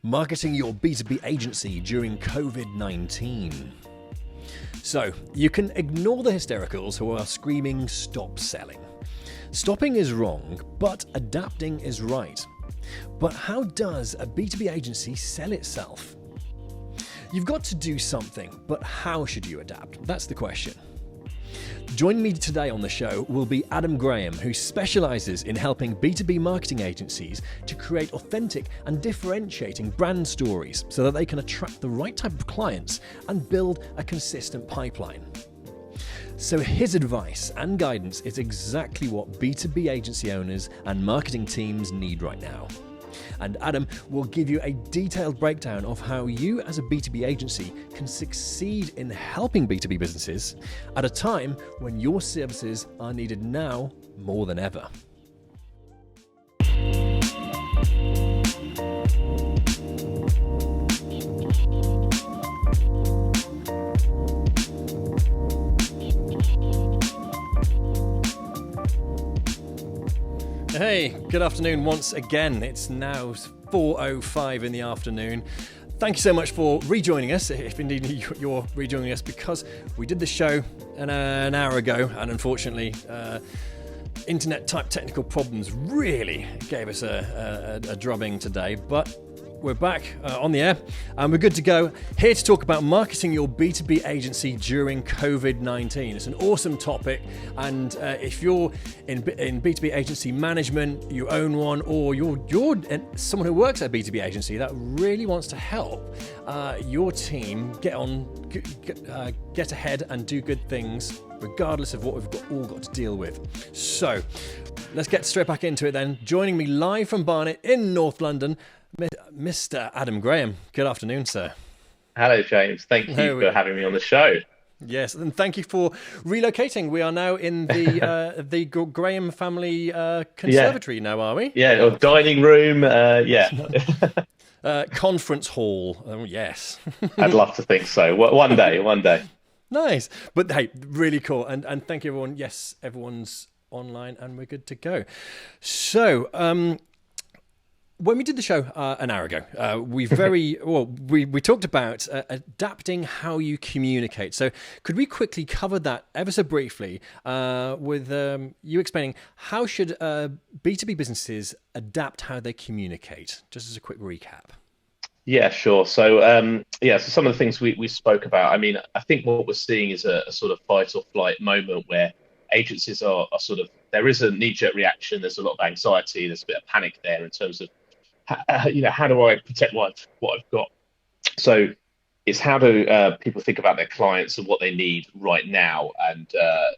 Marketing your B2B agency during COVID-19. So, you can ignore the hystericals who are screaming, "Stop selling." Stopping is wrong, but adapting is right. But how does a B2B agency sell itself? You've got to do something, but how should you adapt? That's the question. Joining me today on the show will be Adam Graham, who specialises in helping B2B marketing agencies to create authentic and differentiating brand stories so that they can attract the right type of clients and build a consistent pipeline. So his advice and guidance is exactly what B2B agency owners and marketing teams need right now. And Adam will give you a detailed breakdown of how you as a B2B agency can succeed in helping B2B businesses at a time when your services are needed now more than ever. Hey, good afternoon once again. It's now 4:05 in the afternoon. Thank you so much for rejoining us, if indeed you're rejoining us, because we did the show an hour ago, and unfortunately, internet-type technical problems really gave us a drubbing today, but we're back on the air and we're good to go. Here to talk about marketing your B2B agency during COVID-19. It's an awesome topic, and if you're in B2B agency management, you own one, or you're someone who works at a B2B agency that really wants to help your team get ahead and do good things, regardless of what we've all got to deal with. So let's get straight back into it then. Joining me live from Barnet in North London, Mr. Adam Graham. Good afternoon, sir. Hello, James. Thank you for having me on the show. Yes, and thank you for relocating. We are now in the the Graham family conservatory now, are we? Yeah, or dining room. Yeah. Conference hall. Yes. I'd love to think so. One day. Nice. But hey, really cool. And thank you, everyone. Yes, everyone's online and we're good to go. So, when we did the show an hour ago, we talked about adapting how you communicate. So could we quickly cover that ever so briefly with you explaining how should B2B businesses adapt how they communicate, just as a quick recap? Yeah, sure. So, so some of the things we spoke about, I mean, I think what we're seeing is a sort of fight or flight moment where agencies are sort of, there is a knee-jerk reaction, there's a lot of anxiety, there's a bit of panic there in terms of how do I protect what I've got? So it's how do people think about their clients and what they need right now, and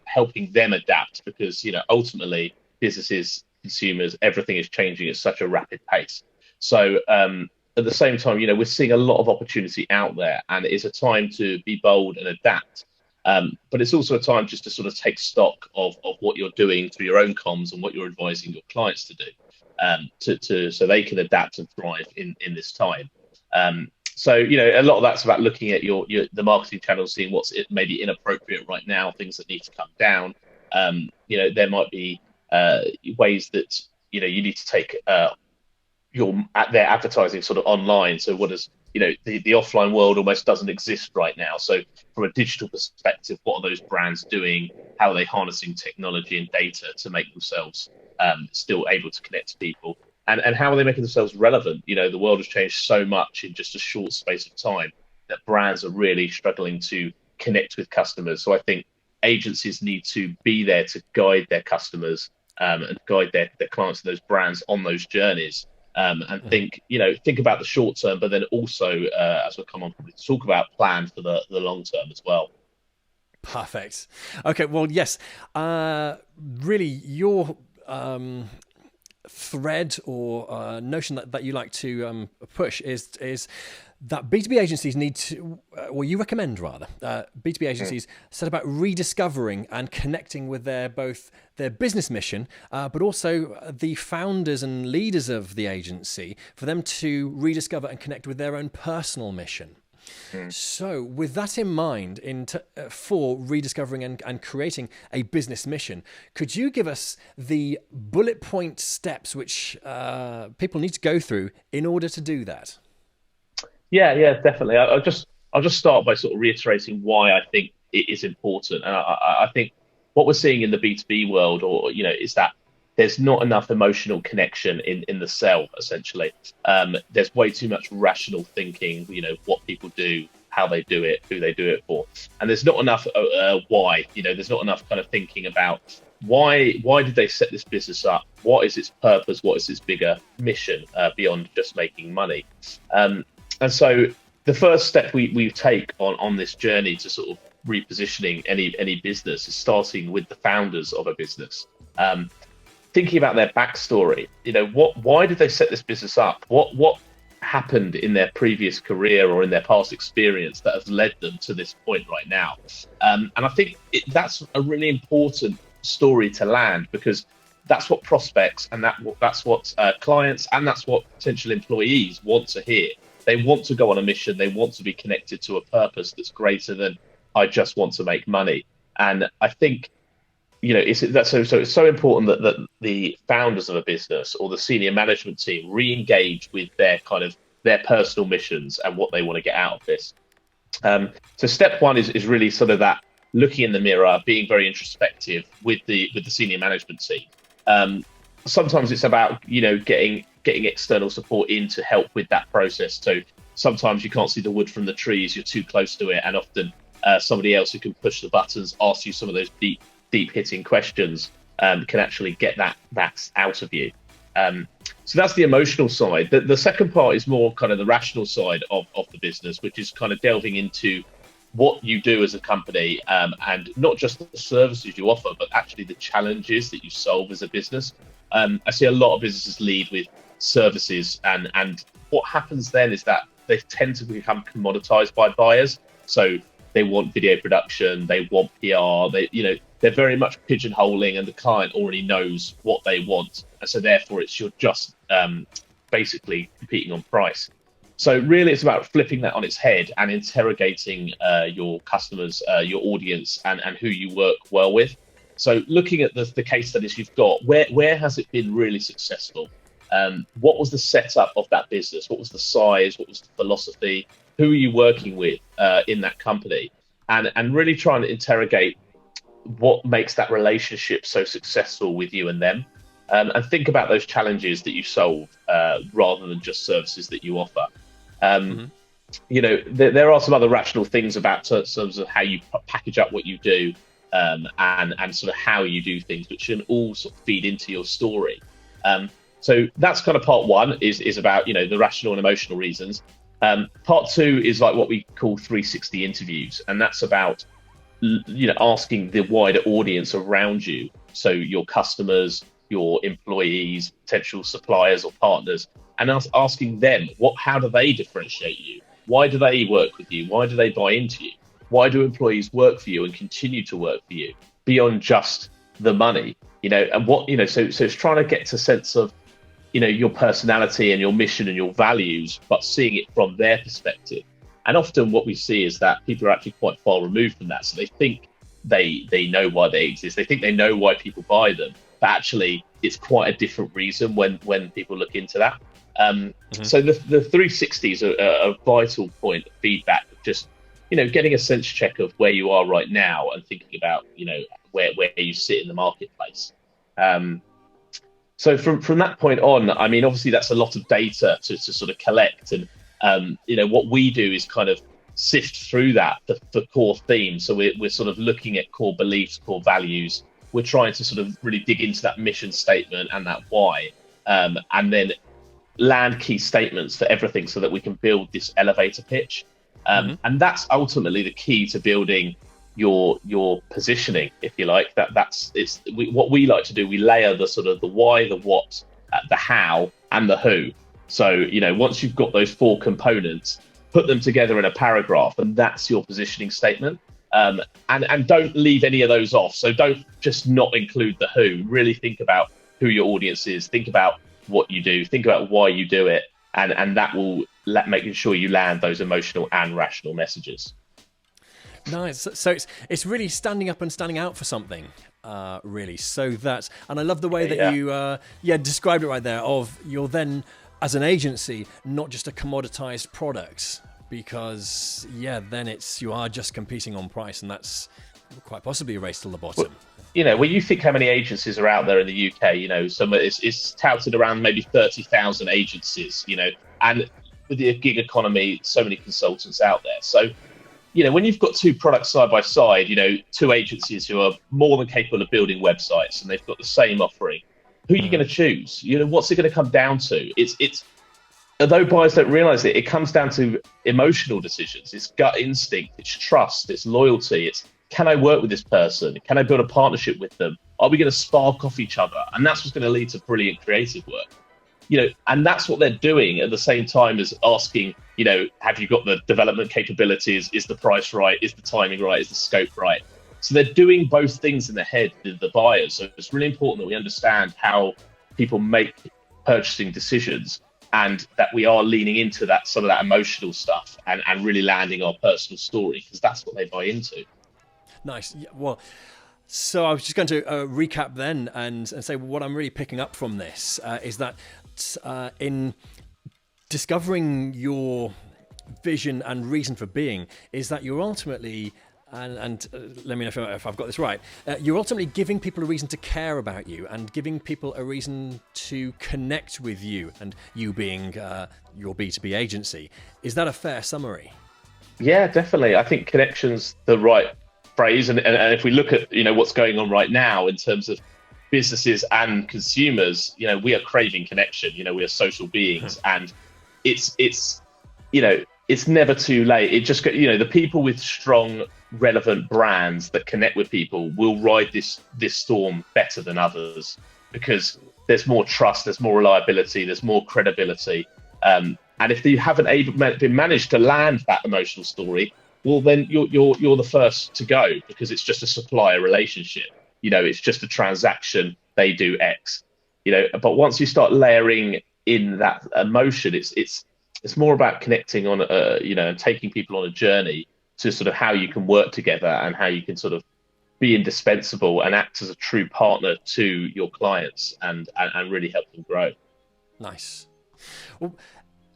helping them adapt, because ultimately businesses, consumers, everything is changing at such a rapid pace. So at the same time, we're seeing a lot of opportunity out there, and it is a time to be bold and adapt. But it's also a time just to sort of take stock of what you're doing through your own comms and what you're advising your clients to do. So they can adapt and thrive in this time. So a lot of that's about looking at the marketing channels, seeing what's maybe inappropriate right now, things that need to come down. There might be ways that you need to take their advertising sort of online. So what does the offline world almost doesn't exist right now. So from a digital perspective, what are those brands doing? How are they harnessing technology and data to make themselves still able to connect to people, and how are they making themselves relevant? The world has changed so much in just a short space of time that brands are really struggling to connect with customers. So I think agencies need to be there to guide their customers and guide their clients and those brands on those journeys, and think about the short term, but then also as we'll come on probably to talk about, plan for the long term as well. Perfect. Okay, well, yes, really your thread or notion that you like to push is that B2B agencies need to, or you recommend rather, B2B agencies set about rediscovering and connecting with both their business mission, but also the founders and leaders of the agency, for them to rediscover and connect with their own personal mission. So with that in mind, for rediscovering and creating a business mission, could you give us the bullet point steps which people need to go through in order to do that? Yeah, definitely. I'll just start by sort of reiterating why I think it is important, and I think what we're seeing in the B2B world, or is that there's not enough emotional connection in the sell. Essentially, there's way too much rational thinking. What people do, how they do it, who they do it for, and there's not enough why. There's not enough kind of thinking about why did they set this business up? What is its purpose? What is its bigger mission beyond just making money? And so the first step we take on this journey to sort of repositioning any business is starting with the founders of a business. Thinking about their backstory. Why did they set this business up? What happened in their previous career or in their past experience that has led them to this point right now? And I think that's a really important story to land, because that's what prospects and that's what clients and that's what potential employees want to hear. They want to go on a mission. They want to be connected to a purpose that's greater than I just want to make money. And I think it's so important that the founders of a business or the senior management team re-engage with their personal missions and what they want to get out of this. So step one is really sort of that looking in the mirror, being very introspective with the senior management team. Sometimes it's about getting external support in to help with that process. So sometimes you can't see the wood from the trees, you're too close to it, and often somebody else who can push the buttons, ask you some of those deep hitting questions, can actually get that out of you. So that's the emotional side. The second part is more kind of the rational side of the business, which is kind of delving into what you do as a company, and not just the services you offer, but actually the challenges that you solve as a business. I see a lot of businesses lead with services, and what happens then is that they tend to become commoditized by buyers. So they want video production, they want PR, they're very much pigeonholing, and the client already knows what they want, and so therefore you're just basically competing on price. So really, it's about flipping that on its head and interrogating your customers, your audience, and who you work well with. So looking at the case studies you've got, where has it been really successful? What was the setup of that business? What was the size? What was the philosophy? Who are you working with in that company? And really trying to interrogate what makes that relationship so successful with you and them. And think about those challenges that you solve rather than just services that you offer. There are some other rational things about terms of how you package up what you do, and sort of how you do things, which can all sort of feed into your story. So that's kind of part one is about the rational and emotional reasons. Part two is like what we call 360 interviews, and that's about asking the wider audience around you, so your customers, your employees, potential suppliers or partners, and asking them how do they differentiate you? Why do they work with you? Why do they buy into you? Why do employees work for you and continue to work for you beyond just the money? And so it's trying to get to a sense of your personality and your mission and your values, but seeing it from their perspective. And often what we see is that people are actually quite far removed from that. So they think they know why they exist. They think they know why people buy them, but actually it's quite a different reason when people look into that. So the 360s are a vital point of feedback, just getting a sense check of where you are right now and thinking about where you sit in the marketplace. So from that point on, I mean, obviously that's a lot of data to sort of collect, and what we do is kind of sift through that for core themes. So we're sort of looking at core beliefs, core values. We're trying to sort of really dig into that mission statement and that why, and then land key statements for everything so that we can build this elevator pitch. And that's ultimately the key to building your positioning, if you like. What we like to do. We layer the sort of the why, the what, the how, and the who. So once you've got those four components, put them together in a paragraph, and that's your positioning statement. And don't leave any of those off. So don't just not include the who. Really think about who your audience is. Think about what you do. Think about why you do it, and that will making sure you land those emotional and rational messages. Nice. So it's really standing up and standing out for something, really. So and I love the way that you described it right there. Of you're then, as an agency, not just a commoditized product, because then you are just competing on price, and that's quite possibly a race to the bottom. Well, when you think how many agencies are out there in the UK, it's touted around maybe 30,000 agencies, and with the gig economy, so many consultants out there. So, when you've got two products side by side, two agencies who are more than capable of building websites and they've got the same offering, who are you going to choose? What's it going to come down to? It's although buyers don't realize it, it comes down to emotional decisions. It's gut instinct, it's trust, it's loyalty, it's, can I work with this person? Can I build a partnership with them? Are we going to spark off each other? And that's what's going to lead to brilliant creative work. And that's what they're doing at the same time as asking, have you got the development capabilities? Is the price right? Is the timing right? Is the scope right? So they're doing both things in the head of the buyers. So it's really important that we understand how people make purchasing decisions, and that we are leaning into some of that emotional stuff and really landing our personal story, because that's what they buy into. Nice. Yeah, well, so I was just going to recap then and say what I'm really picking up from this is that in discovering your vision and reason for being, is that you're ultimately, and let me know if I've got this right, you're ultimately giving people a reason to care about you and giving people a reason to connect with you, and you being your B2B agency. Is that a fair summary? Yeah, definitely. I think connection's the right phrase, and if we look at what's going on right now in terms of businesses and consumers, we are craving connection. We are social beings, and it's never too late. It just the people with strong, relevant brands that connect with people will ride this storm better than others, because there's more trust, there's more reliability, there's more credibility, and if you haven't been managed to land that emotional story, well, then you're the first to go, because it's just a supplier relationship. It's just a transaction. They do X. But once you start layering in that emotion, it's more about connecting on and taking people on a journey to sort of how you can work together and how you can sort of be indispensable and act as a true partner to your clients and really help them grow. Nice. Well,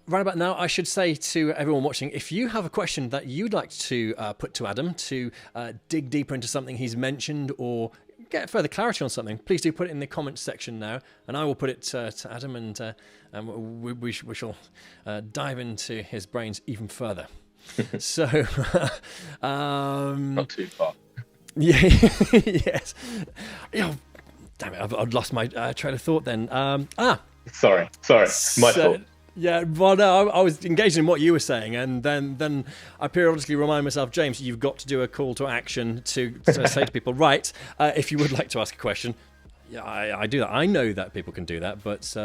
right about now, I should say to everyone watching, if you have a question that you'd like to put to Adam to dig deeper into something he's mentioned or get further clarity on something, please do put it in the comments section now, and I will put it to Adam, and we shall dive into his brains even further. So, not too far. Yeah, yes. Damn it, I've lost my train of thought then. Sorry, my fault. Yeah, well, no, I was engaged in what you were saying, and then I periodically remind myself, James, you've got to do a call to action to say to people, right, if you would like to ask a question. Yeah, I do that. I know that people can do that, but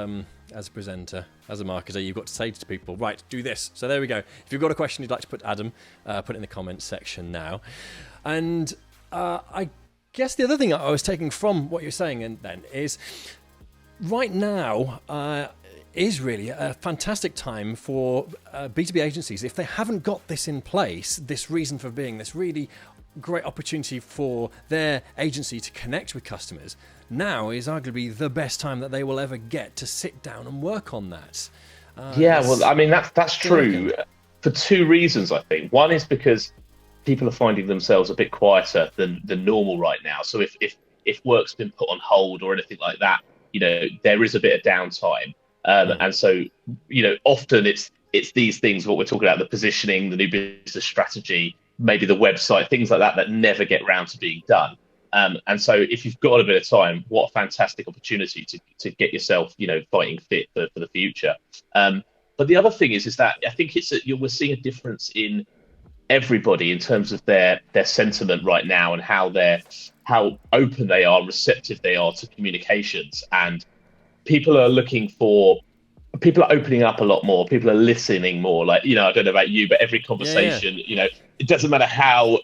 as a presenter, as a marketer, you've got to say to people, right, do this. So there we go. If you've got a question you'd like to put to Adam, put it in the comments section now. And I guess the other thing I was taking from what you're saying then is, right now, is really a fantastic time for B2B agencies. If they haven't got this in place, this reason for being, this really great opportunity for their agency to connect with customers, now is arguably the best time that they will ever get to sit down and work on that. Well, I mean, that's true for two reasons, I think. One is because people are finding themselves a bit quieter than normal right now. So if work's been put on hold or anything like that, there is a bit of downtime. And so, often it's these things, what we're talking about, the positioning, the new business strategy, maybe the website, things like that never get round to being done. And so if you've got a bit of time, what a fantastic opportunity to get yourself, fighting fit for the future. But the other thing is that I think we're seeing a difference in everybody in terms of their sentiment right now, and how open they are, receptive they are to communications. And people are opening up a lot more. People are listening more. Like, I don't know about you, but every conversation, it doesn't matter how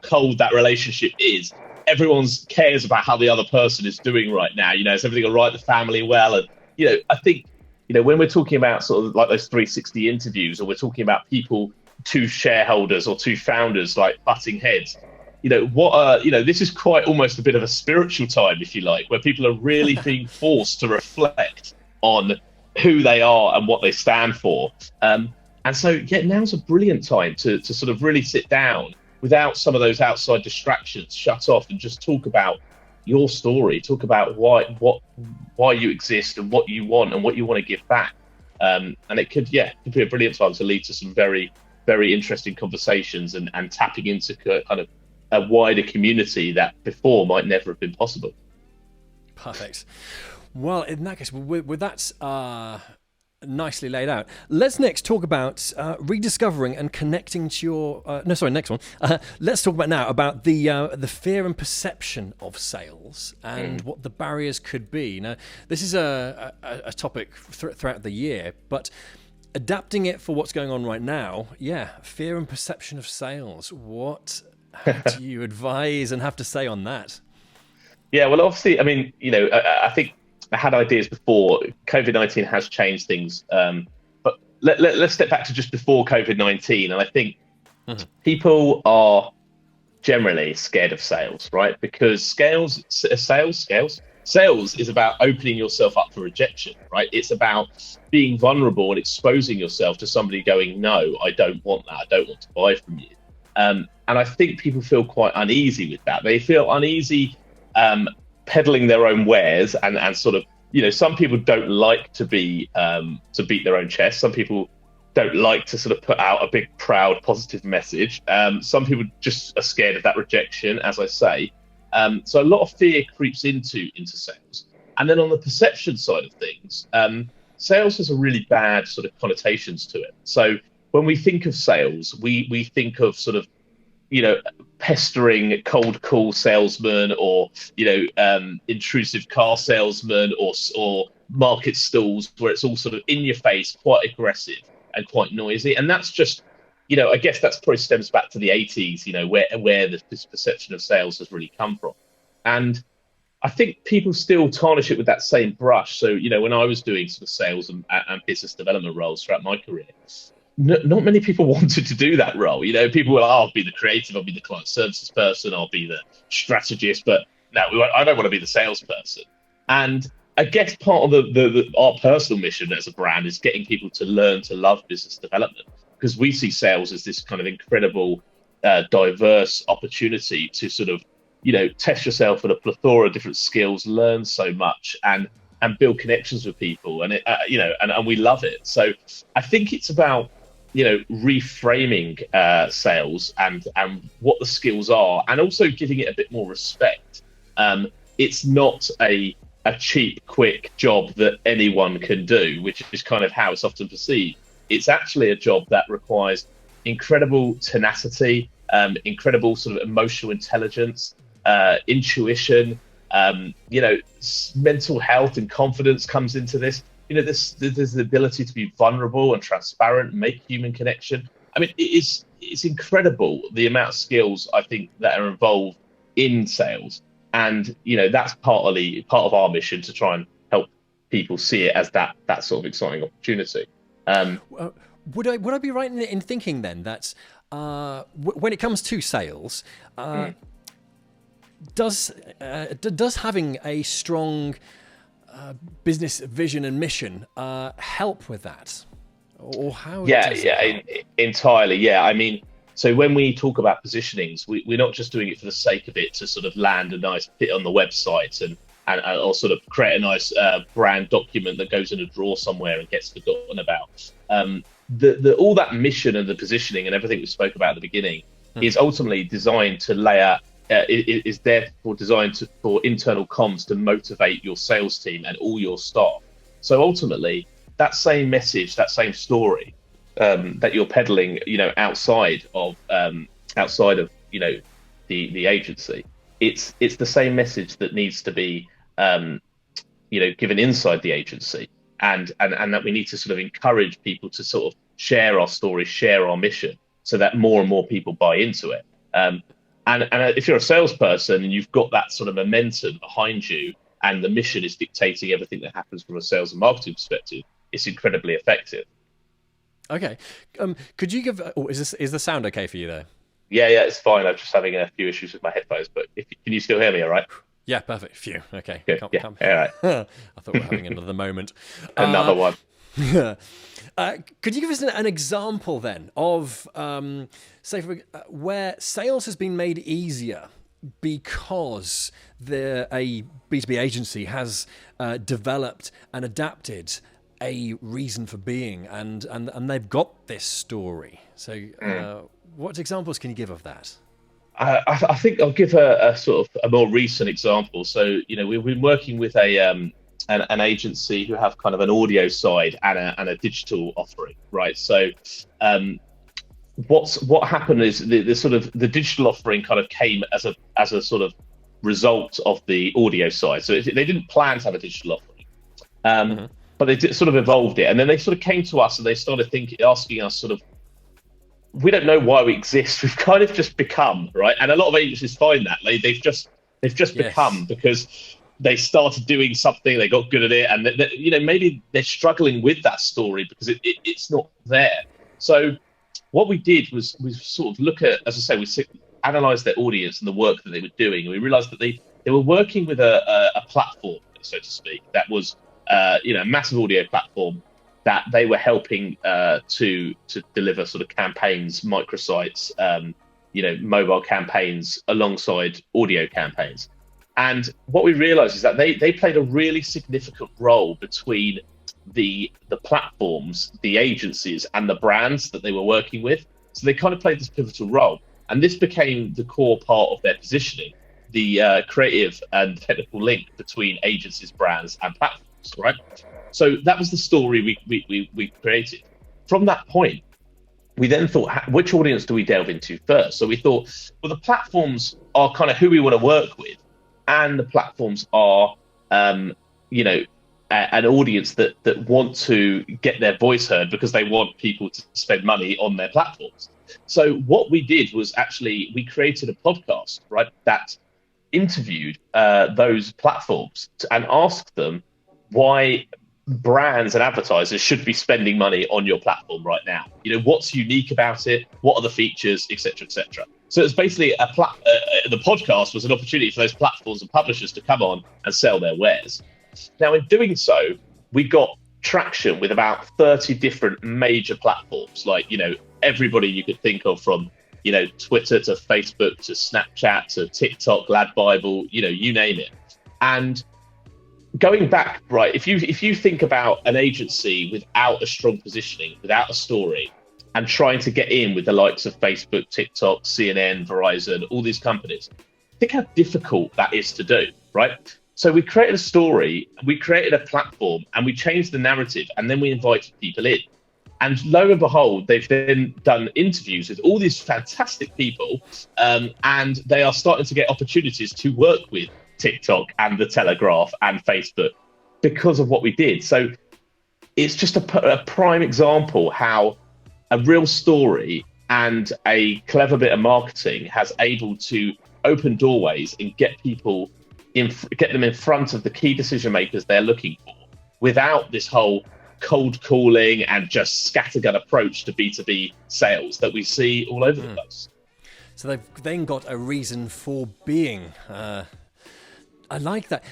cold that relationship is. Everyone cares about how the other person is doing right now. Is everything all right? The family well? And, I think, when we're talking about sort of like those 360 interviews, or we're talking about people, two shareholders or two founders, like butting heads, this is quite almost a bit of a spiritual time, if you like, where people are really being forced to reflect on who they are and what they stand for. And And so, yeah, now's a brilliant time to sort of really sit down without some of those outside distractions, shut off, and just talk about your story, talk about why you exist and what you want and what you want to give back. And it could be a brilliant time to lead to some very, very interesting conversations and tapping into kind of a wider community that before might never have been possible. Perfect. Well, in that case, with that nicely laid out, let's next talk about rediscovering and connecting to your. Next one. Let's talk about the fear and perception of sales and what the barriers could be. Now, this is a topic throughout the year, but adapting it for what's going on right now, fear and perception of sales. What do you advise and have to say on that? Yeah, well, obviously, I mean, I think I had ideas before. COVID-19 has changed things, but let's step back to just before COVID-19. And I think people are generally scared of sales, right? Because sales is about opening yourself up for rejection, right? It's about being vulnerable and exposing yourself to somebody going, no, I don't want that. I don't want to buy from you. And I think people feel quite uneasy with that. They feel uneasy peddling their own wares and sort of, some people don't like to be to beat their own chest. Some people don't like to sort of put out a big, proud, positive message. Some people just are scared of that rejection, as I say. So a lot of fear creeps into sales. And then on the perception side of things, sales has a really bad sort of connotations to it. So when we think of sales, we think of sort of, pestering cold call salesman or, intrusive car salesman or market stalls where it's all sort of in your face, quite aggressive and quite noisy. And that's just, I guess that's probably stems back to the 80s, where this perception of sales has really come from. And I think people still tarnish it with that same brush. So, when I was doing sort of sales and business development roles throughout my career, not many people wanted to do that role. People will, I'll be the creative, I'll be the client services person, I'll be the strategist, but no, I don't want to be the salesperson. And I guess part of our personal mission as a brand is getting people to learn to love business development, because we see sales as this kind of incredible, diverse opportunity to sort of, test yourself with a plethora of different skills, learn so much, and build connections with people, and and we love it. So I think it's about reframing sales and what the skills are, and also giving it a bit more respect. It's not a cheap, quick job that anyone can do, which is kind of how it's often perceived. It's actually a job that requires incredible tenacity, incredible sort of emotional intelligence, intuition, mental health and confidence comes into this. There's the ability to be vulnerable and transparent and make human connection. I mean, it's incredible the amount of skills I think that are involved in sales. And, that's part of our mission to try and help people see it as that sort of exciting opportunity. Would I be right in thinking then that when it comes to sales, does having a strong business vision and mission help with that, or how? Entirely. Yeah, I mean, so when we talk about positionings, we're not just doing it for the sake of it to sort of land a nice bit on the website and or sort of create a nice brand document that goes in a drawer somewhere and gets forgotten about. All that mission and the positioning and everything we spoke about at the beginning is ultimately designed to lay out. Is therefore designed for internal comms to motivate your sales team and all your staff. So ultimately, that same message, that same story that you're peddling, outside of the agency, it's the same message that needs to be given inside the agency, and that we need to sort of encourage people to sort of share our story, share our mission, so that more and more people buy into it. And if you're a salesperson and you've got that sort of momentum behind you, and the mission is dictating everything that happens from a sales and marketing perspective, it's incredibly effective. Okay, could you give? Is the sound okay for you there? Yeah, it's fine. I'm just having a few issues with my headphones, but can you still hear me? All right. Yeah, perfect. Phew. Okay. Good. All right. I thought we were having another moment. Another one. Could you give us an example then of, say, where sales has been made easier because a B2B agency has developed and adapted a reason for being, and they've got this story? So what examples can you give of that? I think I'll give a sort of a more recent example. So, we've been working with an agency who have kind of an audio side and a digital offering, right? So, what happened is the sort of the digital offering kind of came as a sort of result of the audio side. So they didn't plan to have a digital offering, but they sort of evolved it, and then they sort of came to us and they started asking us sort of, we don't know why we exist. We've kind of just become, right? And a lot of agencies find that they've just become, because they started doing something, they got good at it, and maybe they're struggling with that story because it's not there. So what we did was we sort of look at, as I say, we analysed their audience and the work that they were doing, and we realised that they were working with a platform, so to speak, that was a massive audio platform that they were helping to deliver sort of campaigns, microsites, mobile campaigns alongside audio campaigns. And what we realized is that they played a really significant role between the platforms, the agencies, and the brands that they were working with. So they kind of played this pivotal role. And this became the core part of their positioning, the creative and technical link between agencies, brands, and platforms, right? So that was the story we created. From that point, we then thought, which audience do we delve into first? So we thought, well, the platforms are kind of who we want to work with, and the platforms are, an audience that want to get their voice heard because they want people to spend money on their platforms. So what we did was actually we created a podcast, right, that interviewed those platforms and asked them why brands and advertisers should be spending money on your platform right now. What's unique about it? What are the features, et cetera, et cetera. So it's basically the podcast was an opportunity for those platforms and publishers to come on and sell their wares. Now, in doing so, we got traction with about 30 different major platforms, like, everybody you could think of, from, Twitter to Facebook to Snapchat to TikTok, Lad Bible, you name it. And going back, right, if you think about an agency without a strong positioning, without a story, and trying to get in with the likes of Facebook, TikTok, CNN, Verizon, all these companies, think how difficult that is to do, right? So we created a story, we created a platform, and we changed the narrative, and then we invited people in. And lo and behold, they've then done interviews with all these fantastic people, and they are starting to get opportunities to work with TikTok and The Telegraph and Facebook because of what we did. So it's just a prime example how a real story and a clever bit of marketing has able to open doorways and get them in front of the key decision makers they're looking for, without this whole cold calling and just scattergun approach to B2B sales that we see all over the place. So they've then got a reason for being. I like that.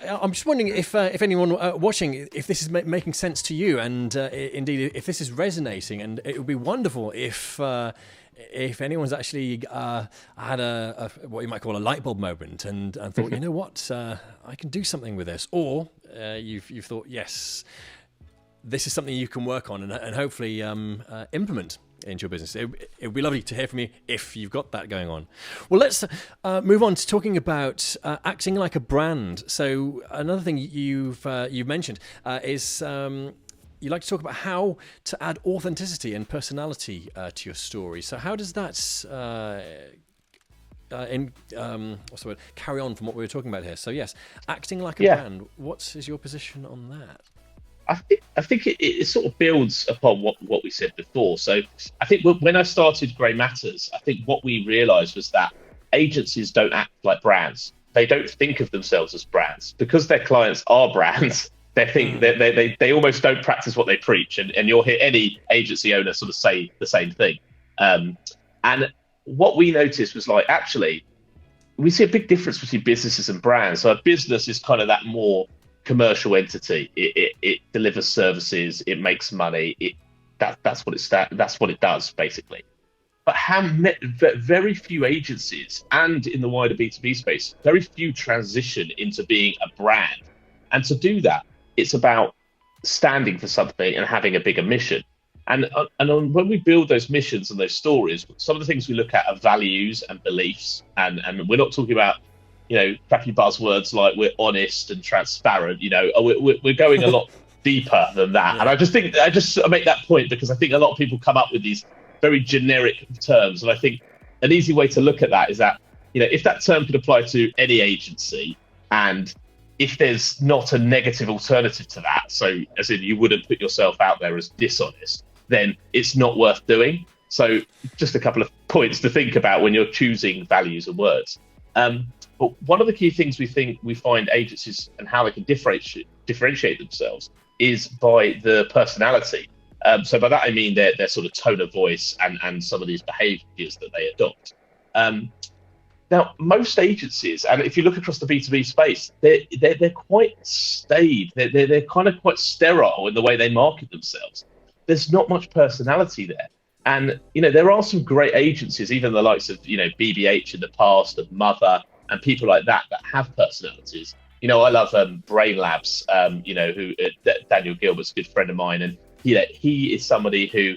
I'm just wondering if anyone watching, if this is making sense to you, and indeed if this is resonating. And it would be wonderful if anyone's actually had a what you might call a light bulb moment and thought, you know what, I can do something with this, or you've thought, yes, this is something you can work on and hopefully implement into your business. It would be lovely to hear from you if you've got that going on. Well, let's move on to talking about acting like a brand. So another thing you've mentioned is you like to talk about how to add authenticity and personality to your story. So how does that carry on from what we were talking about here? So yes, acting like a brand. What is your position on that? I think it sort of builds upon what we said before. So I think when I started Grey Matters, I think what we realised was that agencies don't act like brands. They don't think of themselves as brands because their clients are brands. They almost don't practice what they preach, and you'll hear any agency owner sort of say the same thing. And what we noticed was, like, actually, we see a big difference between businesses and brands. So a business is kind of that more commercial entity. It delivers services. It makes money. That's what it does basically. But very few agencies, and in the wider B2B space, very few transition into being a brand. And to do that, it's about standing for something and having a bigger mission. And when we build those missions and those stories, some of the things we look at are values and beliefs. And we're not talking about, crappy buzzwords like we're honest and transparent. We're going a lot deeper than that. Yeah. And I make that point because I think a lot of people come up with these very generic terms. And I think an easy way to look at that is that, if that term could apply to any agency, and if there's not a negative alternative to that, so as in you wouldn't put yourself out there as dishonest, then it's not worth doing. So just a couple of points to think about when you're choosing values and words. But one of the key things we find agencies and how they can differentiate themselves is by the personality. So by that I mean their sort of tone of voice and some of these behaviours that they adopt. Now, most agencies, and if you look across the B2B space, they're quite staid. They're kind of quite sterile in the way they market themselves. There's not much personality there. And, there are some great agencies, even the likes of, BBH in the past, and Mother, and people like that have personalities. I love Brain Labs, who Daniel Gilbert's a good friend of mine. And, he is somebody who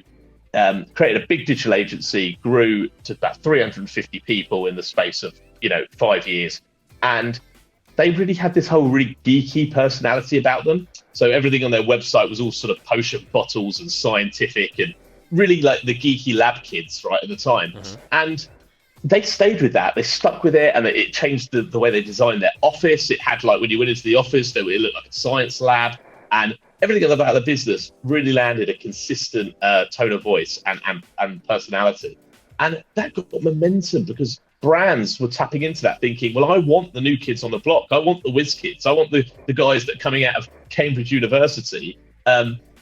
created a big digital agency, grew to about 350 people in the space of, 5 years. And they really had this whole really geeky personality about them. So everything on their website was all sort of potion bottles and scientific and really like the geeky lab kids right at the time. Mm-hmm. And they stayed with that. They stuck with it, and it changed the way they designed their office. It had when you went into the office, it looked like a science lab, and everything about the business really landed a consistent tone of voice and personality. And that got momentum because brands were tapping into that, thinking, well, I want the new kids on the block. I want the whiz kids. I want the guys that are coming out of Cambridge University,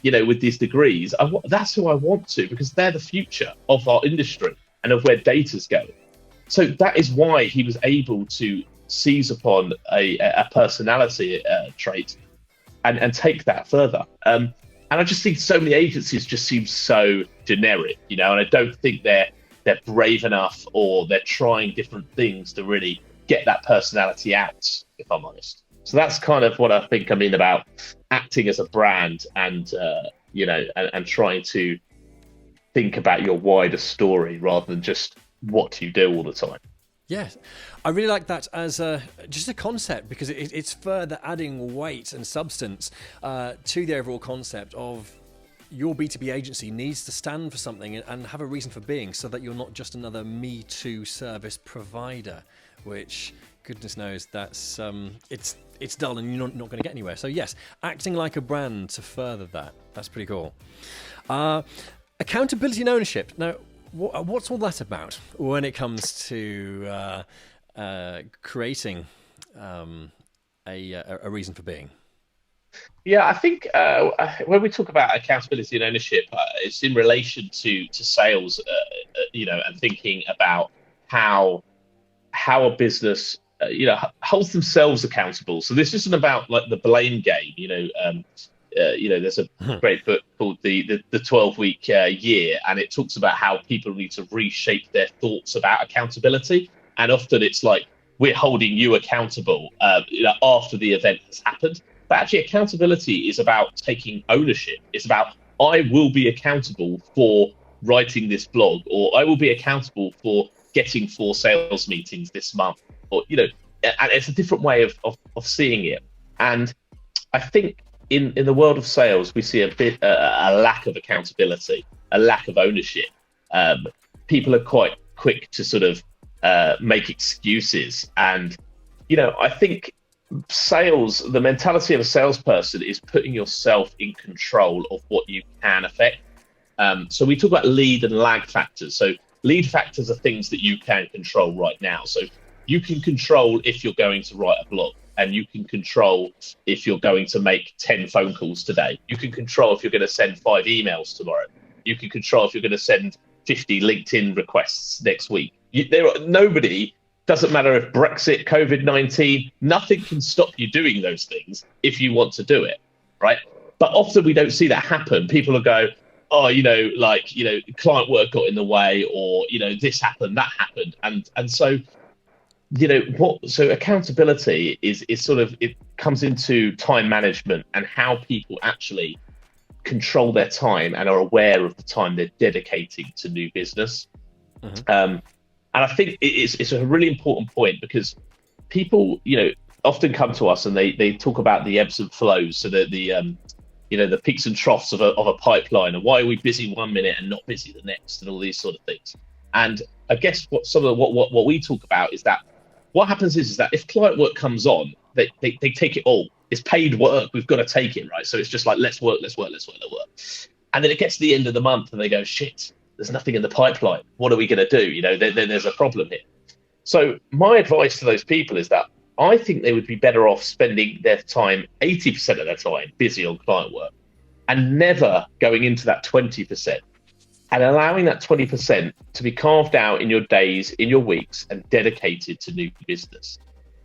with these degrees. That's who I want to, because they're the future of our industry and of where data's going. So that is why he was able to seize upon a personality trait and take that further. And I just think so many agencies just seem so generic, and I don't think they're brave enough, or they're trying different things to really get that personality out, if I'm honest. So that's kind of what I think I mean about acting as a brand and trying to think about your wider story rather than just what you do all the time. Yes, I really like that as just a concept, because it's further adding weight and substance to the overall concept of your B2B agency needs to stand for something and have a reason for being, so that you're not just another Me Too service provider, which goodness knows that's it's dull and you're not going to get anywhere. So yes, acting like a brand to further that's pretty cool. Accountability and ownership. Now, what's all that about when it comes to creating a reason for being? Yeah, I think when we talk about accountability and ownership, it's in relation to sales, and thinking about how a business, holds themselves accountable. So this isn't about like the blame game. There's a great book called the 12-week year, and it talks about how people need to reshape their thoughts about accountability. And often it's like, we're holding you accountable, after the event has happened. But actually, accountability is about taking ownership. It's about, I will be accountable for writing this blog, or I will be accountable for getting 4 sales meetings this month, or and it's a different way of seeing it. And I think in the world of sales, we see a lack of accountability, a lack of ownership. People are quite quick to sort of make excuses, and I think sales, the mentality of a salesperson is putting yourself in control of what you can affect. So we talk about lead and lag factors. So lead factors are things that you can control right now. So you can control if you're going to write a blog, and you can control if you're going to make 10 phone calls today. You can control if you're going to send 5 emails tomorrow. You can control if you're going to send 50 LinkedIn requests next week. Nobody Doesn't matter if Brexit, COVID-19, nothing can stop you doing those things if you want to do it, right? But often we don't see that happen. People will go, oh, client work got in the way, or, this happened, that happened. And so, so accountability is sort of, it comes into time management and how people actually control their time and are aware of the time they're dedicating to new business. And I think it's a really important point, because people, often come to us and they talk about the ebbs and flows, so that the peaks and troughs of a pipeline, and why are we busy 1 minute and not busy the next, and all these sort of things. And I guess what we talk about is that what happens is that if client work comes on, they take it all. It's paid work. We've got to take it, right? So it's just like, let's work. And then it gets to the end of the month and they go, shit, there's nothing in the pipeline. What are we going to do? Then there's a problem here. So my advice to those people is that I think they would be better off spending their time, 80% of their time, busy on client work, and never going into that 20%, and allowing that 20% to be carved out in your days, in your weeks, and dedicated to new business.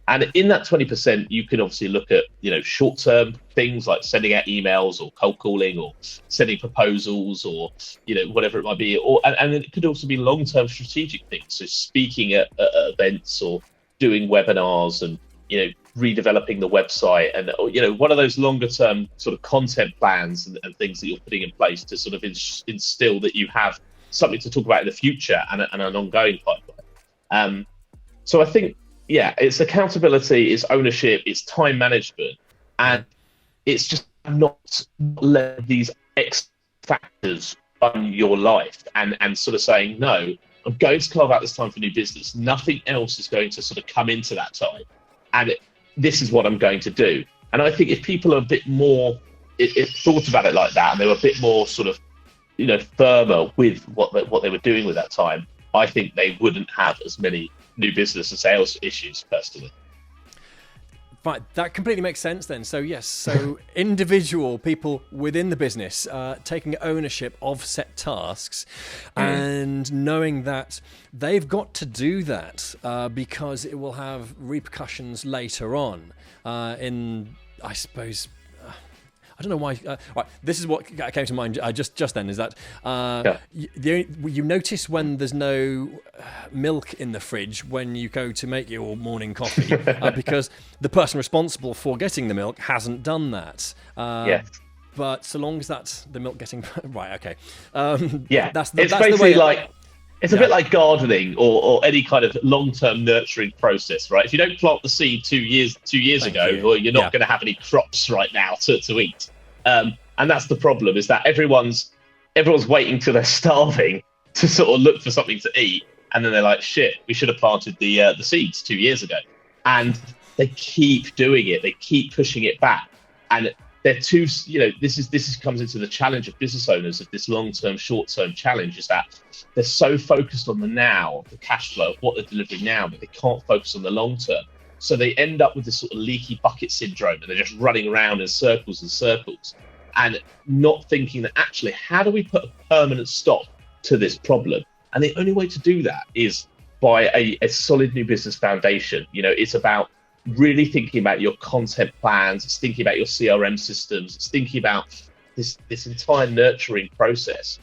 And in that 20%, you can obviously look at, short-term things like sending out emails or cold calling or sending proposals or, whatever it might be. And it could also be long-term strategic things. So speaking at events or doing webinars and, redeveloping the website and, one of those longer-term sort of content plans and things that you're putting in place to sort of instill that you have something to talk about in the future and an ongoing pipeline. So I think, it's accountability, it's ownership, it's time management, and it's just not letting these X factors run your life and sort of saying, no, I'm going to carve out this time for new business. Nothing else is going to sort of come into that time. And this is what I'm going to do. And I think if people are a bit more, if thought about it like that, and they were a bit more sort of, firmer with what they were doing with that time, I think they wouldn't have as many new business and sales issues personally. Right, that completely makes sense then. So yes, so individual people within the business taking ownership of set tasks and knowing that they've got to do that because it will have repercussions later on I suppose, I don't know why. Right, this is what came to mind just then. Is that you notice when there's no milk in the fridge when you go to make your morning coffee because the person responsible for getting the milk hasn't done that. Yes. But so long as that's the milk getting right, okay. That's basically the way it's a bit like gardening or any kind of long-term nurturing process, right? If you don't plant the seed 2 years ago, well, you're not going to have any crops right now to eat. And that's the problem, is that everyone's waiting till they're starving to sort of look for something to eat, and then they're like, shit, we should have planted the seeds 2 years ago. And they keep doing it, they keep pushing it back, and they're too. This comes into the challenge of business owners, of this long-term, short-term challenge, is that they're so focused on the now, the cash flow of what they're delivering now, but they can't focus on the long term. So they end up with this sort of leaky bucket syndrome, and they're just running around in circles and circles and not thinking that actually, how do we put a permanent stop to this problem? And the only way to do that is by a solid new business foundation. It's about really thinking about your content plans, it's thinking about your CRM systems, it's thinking about this entire nurturing process.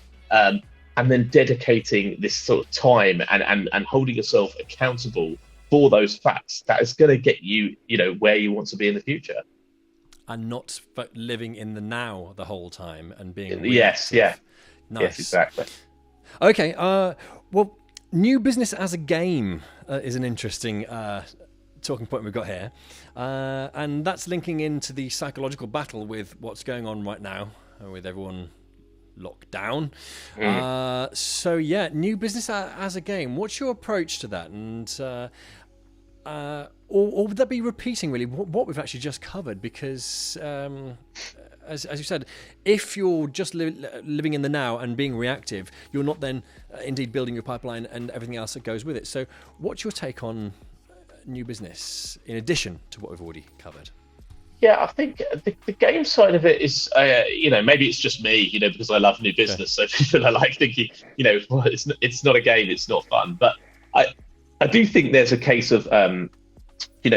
And then dedicating this sort of time and holding yourself accountable for those facts, that is going to get you, where you want to be in the fuwell, and not living in the now the whole time and being Yes, nice. Yes, exactly. Okay, well, new business as a game is an interesting talking point we've got here, and that's linking into the psychological battle with what's going on right now with everyone lockdown. So new business as a game. What's your approach to that? And or would that be repeating really what we've actually just covered? Because as you said, if you're just living in the now and being reactive, you're not then indeed building your pipeline and everything else that goes with it. So what's your take on new business in addition to what we've already covered? Yeah, I think the game side of it is, maybe it's just me, because I love new business. So people are like thinking, well, it's not a game, it's not fun. But I do think there's a case of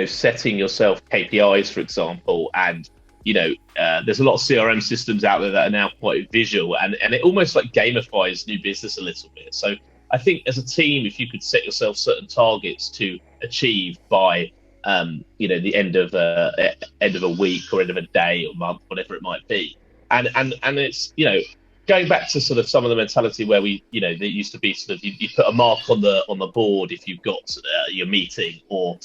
setting yourself KPIs, for example, and there's a lot of CRM systems out there that are now quite visual, and it almost like gamifies new business a little bit. So I think as a team, if you could set yourself certain targets to achieve by the end of a week or end of a day or month, whatever it might be, and it's going back to sort of some of the mentality where there used to be sort of you put a mark on the board if you've got your meeting, or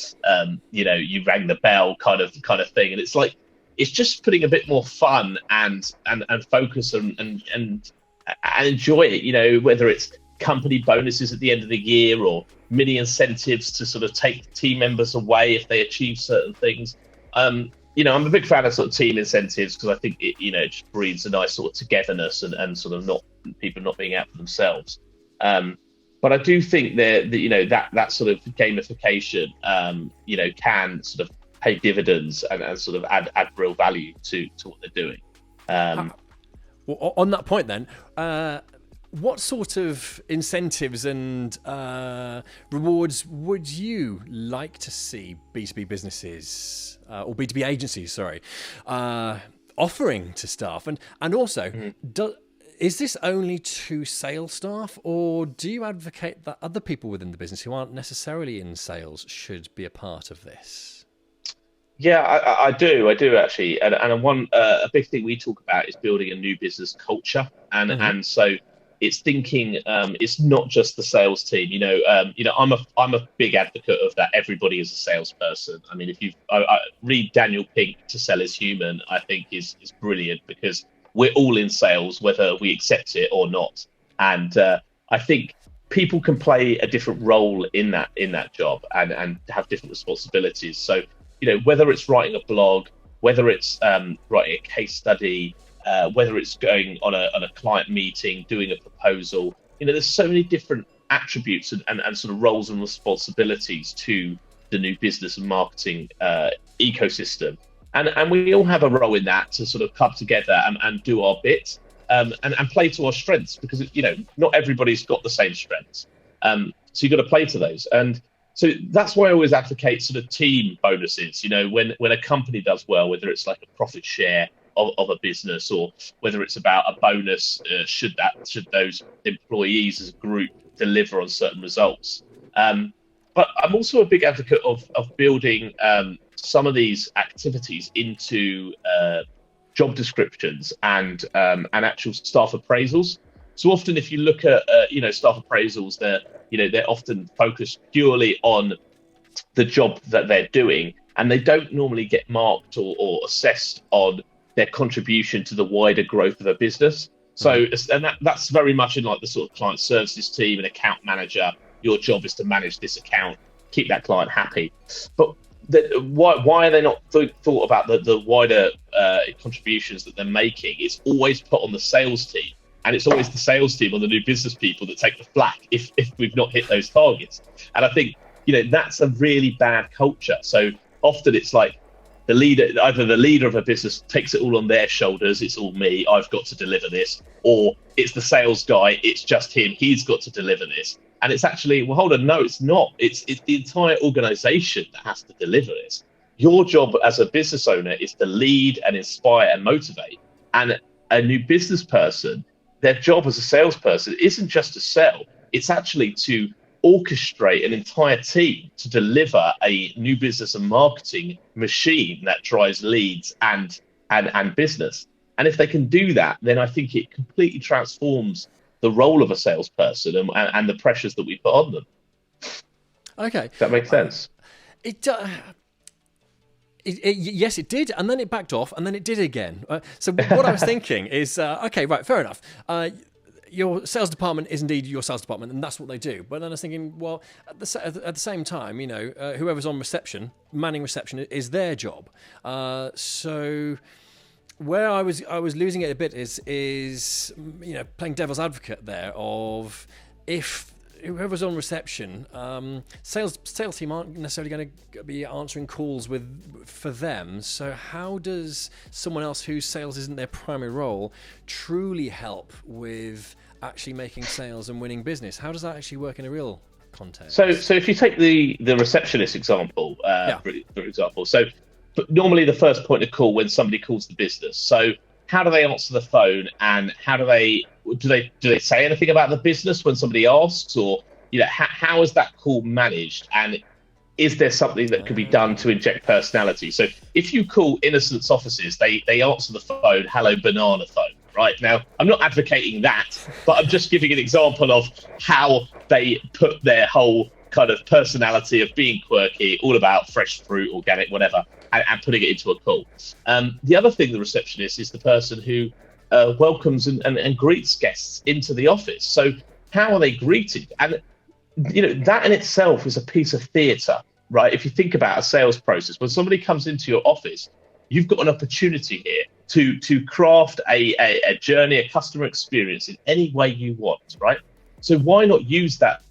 you rang the bell kind of thing, and it's like it's just putting a bit more fun and focus and enjoy it. Whether it's company bonuses at the end of the year or mini incentives to sort of take team members away if they achieve certain things. I'm a big fan of sort of team incentives because I think it just breeds a nice sort of togetherness and sort of not people not being out for themselves. But I do think that sort of gamification, can sort of pay dividends and sort of add real value to what they're doing. Well, on that point then, what sort of incentives and rewards would you like to see B2B businesses or B2B agencies, offering to staff? And also, is this only to sales staff, or do you advocate that other people within the business who aren't necessarily in sales should be a part of this? Yeah, I do actually, and a big thing we talk about is building a new business culture, and so it's thinking it's not just the sales team. I'm a big advocate of that. Everybody is a salesperson. I mean, if you read Daniel Pink, "To Sell is Human," I think is brilliant, because we're all in sales whether we accept it or not, and I think people can play a different role in that job and have different responsibilities. So whether it's writing a blog, whether it's writing a case study, whether it's going on a client meeting, doing a proposal, there's so many different attributes and sort of roles and responsibilities to the new business and marketing ecosystem. And we all have a role in that to sort of come together and do our bit and play to our strengths, because, not everybody's got the same strengths. So you've got to play to those. And so that's why I always advocate sort of team bonuses, when a company does well, whether it's like a profit share of a business, or whether it's about a bonus should those employees as a group deliver on certain results. But I'm also a big advocate of building some of these activities into job descriptions and actual staff appraisals. So often, if you look at staff appraisals, they're often focused purely on the job that they're doing, and they don't normally get marked or assessed on their contribution to the wider growth of a business. So, and that's very much in like the sort of client services team and account manager. Your job is to manage this account, keep that client happy. But why are they not thought about the wider contributions that they're making? It's always put on the sales team, and it's always the sales team or the new business people that take the flak if we've not hit those targets. And I think that's a really bad culture. So often it's like either the leader of a business takes it all on their shoulders. It's all me. I've got to deliver this. Or it's the sales guy. It's just him. He's got to deliver this. And it's actually, well, hold on. No, it's not. It's the entire organization that has to deliver this. Your job as a business owner is to lead and inspire and motivate. And a new business person, their job as a salesperson isn't just to sell. It's actually to orchestrate an entire team to deliver a new business and marketing machine that drives leads and business. And if they can do that, then I think it completely transforms the role of a salesperson and the pressures that we put on them. Okay. Does that make sense? Yes, it did, and then it backed off, and then it did again. So what I was thinking is, okay, right, fair enough. Your sales department is indeed your sales department, and that's what they do. But then I was thinking, well, at the same time, whoever's on reception, manning reception, is their job. So where I was losing it a bit is playing devil's advocate there of if whoever's on reception, sales team aren't necessarily going to be answering calls for them. So how does someone else whose sales isn't their primary role truly help with actually making sales and winning business? How does that actually work in a real context. So if you take the receptionist example, for example, but normally the first point of call when somebody calls the business. So how do they answer the phone, and how do they say anything about the business when somebody asks, or how is that call managed, and is there something that could be done to inject personality? So if you call Innocent's offices, they answer the phone, hello, banana phone. Right now, I'm not advocating that, but I'm just giving an example of how they put their whole kind of personality of being quirky, all about fresh fruit, organic, whatever, and putting it into a call. The other thing, the receptionist is the person who welcomes and greets guests into the office. So how are they greeted? And that in itself is a piece of theatre, right? If you think about a sales process, when somebody comes into your office, you've got an opportunity here to craft a journey, a customer experience in any way you want, right? So why not use that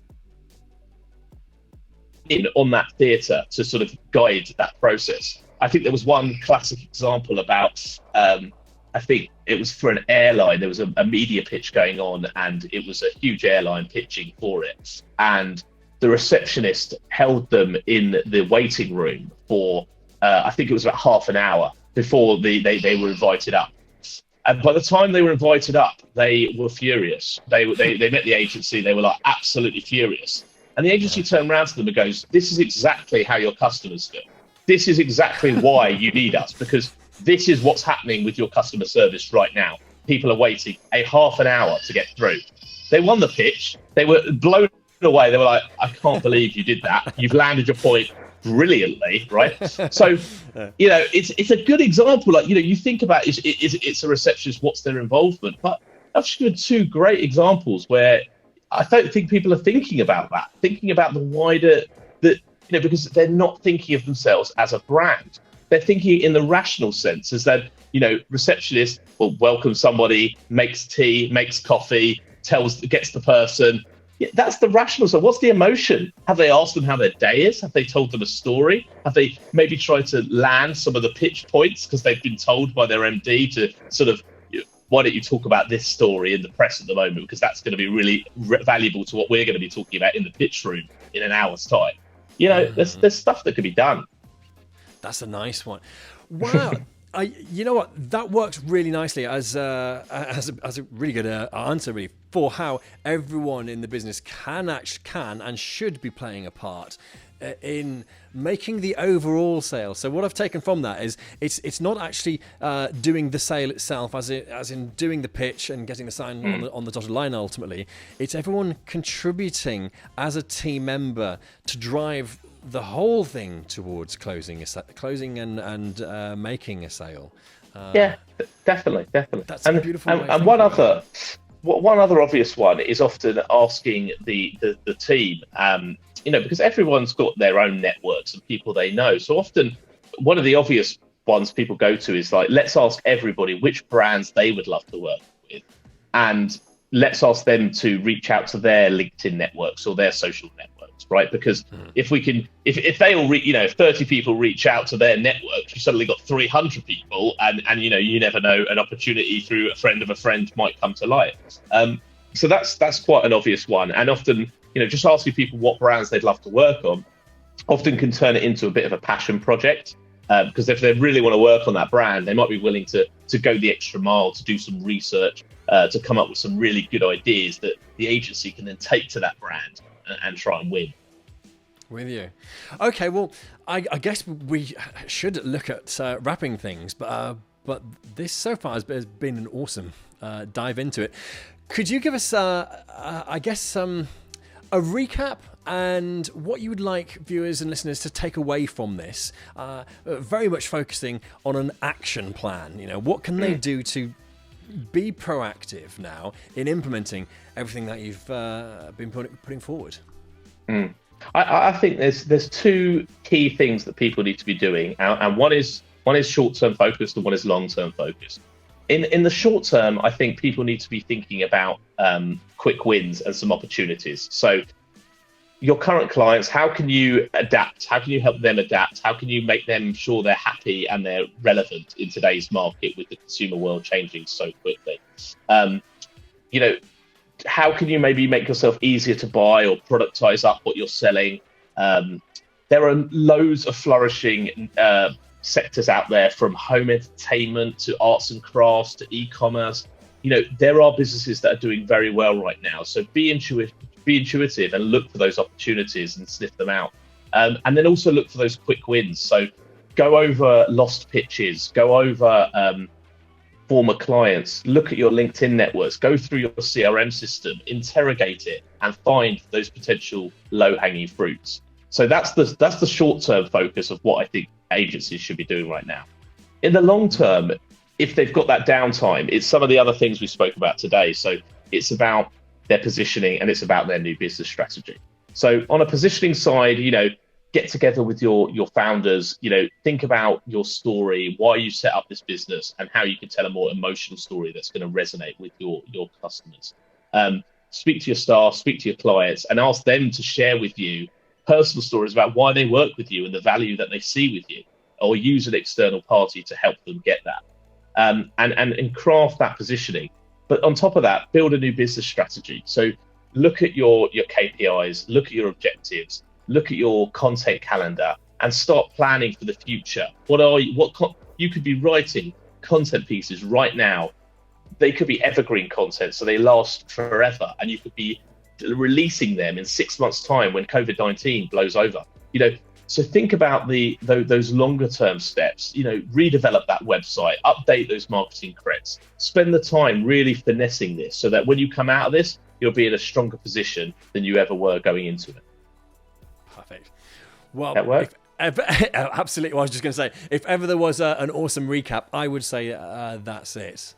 on that theatre to sort of guide that process? I think there was one classic example about, I think it was for an airline. There was a media pitch going on, and it was a huge airline pitching for it. And the receptionist held them in the waiting room for, I think it was about half an hour before they were invited up. And by the time they were invited up, they were furious. They met the agency. They were like absolutely furious. And the agency turned around to them and goes, "This is exactly how your customers feel. This is exactly why you need us, because this is what's happening with your customer service right now. People are waiting a half an hour to get through." They won the pitch. They were blown away. They were like, "I can't believe you did that. You've landed your point brilliantly," right? So, it's a good example. Like, you think about it's a receptionist, what's their involvement? But I've just given two great examples where I don't think people are thinking about that, thinking about the wider, because they're not thinking of themselves as a brand. They're thinking in the rational sense, as that, receptionist will welcome somebody, makes tea, makes coffee, gets the person. Yeah, that's the rational side. What's the emotion? Have they asked them how their day is? Have they told them a story? Have they maybe tried to land some of the pitch points because they've been told by their MD to sort of, why don't you talk about this story in the press at the moment, because that's going to be really valuable to what we're going to be talking about in the pitch room in an hour's time. There's stuff that could be done. That's a nice one. Wow. You know what? That works really nicely as a really good answer, really, for how everyone in the business can and should be playing a part in making the overall sale. So what I've taken from that is it's not actually doing the sale itself, as in doing the pitch and getting the sign on the dotted line. Ultimately, it's everyone contributing as a team member to drive the whole thing towards closing and making a sale. Yeah, definitely. That's a beautiful way. And one other obvious one is often asking the team, because everyone's got their own networks and people they know. So often, one of the obvious ones people go to is like, let's ask everybody which brands they would love to work with, and let's ask them to reach out to their LinkedIn networks or their social networks, right? Because if they all, if 30 people reach out to their network, you suddenly got 300 people, and you never know, an opportunity through a friend of a friend might come to light. So that's quite an obvious one. And often, just asking people what brands they'd love to work on often can turn it into a bit of a passion project. Because if they really want to work on that brand, they might be willing to go the extra mile, to do some research, to come up with some really good ideas that the agency can then take to that brand and try and win. With you. Okay, well, I guess we should look at wrapping things, but this so far has been an awesome dive into it. Could you give us, a recap and what you would like viewers and listeners to take away from this? Very much focusing on an action plan. What can they do to be proactive now in implementing everything that you've been putting forward? I think there's two key things that people need to be doing, and one is short-term focused and one is long-term focused. In the short term, I think people need to be thinking about quick wins and some opportunities. So your current clients, how can you adapt? How can you help them adapt? How can you make them sure they're happy and they're relevant in today's market with the consumer world changing so quickly? how can you maybe make yourself easier to buy or productize up what you're selling? There are loads of flourishing sectors out there, from home entertainment to arts and crafts to e-commerce. There are businesses that are doing very well right now. So be intuitive and look for those opportunities and sniff them out. And then also look for those quick wins. So go over lost pitches, go over former clients, look at your LinkedIn networks, go through your CRM system, interrogate it, and find those potential low-hanging fruits. So that's the short-term focus of what I think agencies should be doing right now. In the long term, if they've got that downtime, it's some of the other things we spoke about today. So it's about their positioning and it's about their new business strategy. So on a positioning side, get together with your founders, think about your story, why you set up this business, and how you can tell a more emotional story that's going to resonate with your customers. Speak to your staff, speak to your clients, and ask them to share with you personal stories about why they work with you and the value that they see with you, or use an external party to help them get that. And craft that positioning. But on top of that, build a new business strategy. So look at your KPIs, look at your objectives, look at your content calendar, and start planning for the future. You could be writing content pieces right now. They could be evergreen content, so they last forever, and you could be releasing them in 6 months' time when COVID-19 blows over. So think about those longer term steps. Redevelop that website, update those marketing creds, spend the time really finessing this, so that when you come out of this, you'll be in a stronger position than you ever were going into it. Perfect. Well, that work? Absolutely. Well, I was just going to say, if ever there was an awesome recap, I would say that's it.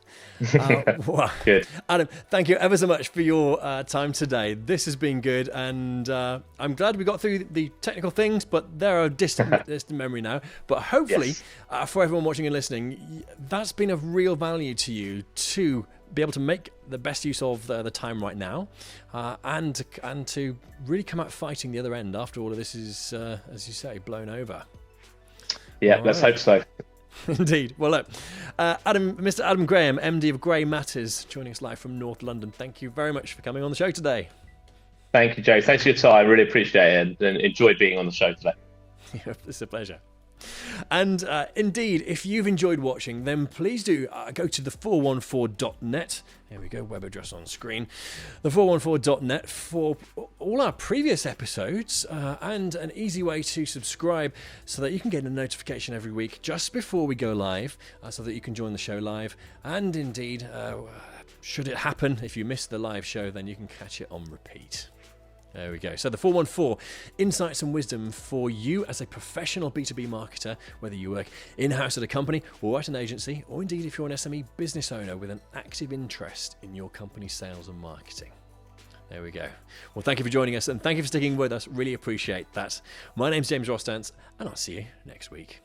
Well, good. Adam, thank you ever so much for your time today. This has been good, and I'm glad we got through the technical things, but they're a distant memory now. But hopefully, yes, for everyone watching and listening, that's been of real value to you to be able to make the best use of the time right now, and to really come out fighting the other end after all of this is, as you say, blown over. Yeah, let's hope so. Indeed. Well, look, Mr. Adam Graham, MD of Grey Matters, joining us live from North London. Thank you very much for coming on the show today. Thank you, Joe. Thanks for your time. Really appreciate it, and enjoyed being on the show today. It's a pleasure. And indeed, if you've enjoyed watching, then please do go to the414.net. There we go, web address on screen. The414.net for all our previous episodes, and an easy way to subscribe so that you can get a notification every week just before we go live, so that you can join the show live. And indeed, should it happen, if you miss the live show, then you can catch it on repeat. There we go. So the 414, insights and wisdom for you as a professional B2B marketer, whether you work in-house at a company or at an agency, or indeed if you're an SME business owner with an active interest in your company's sales and marketing. There we go. Well, thank you for joining us, and thank you for sticking with us. Really appreciate that. My name's James Rostance, and I'll see you next week.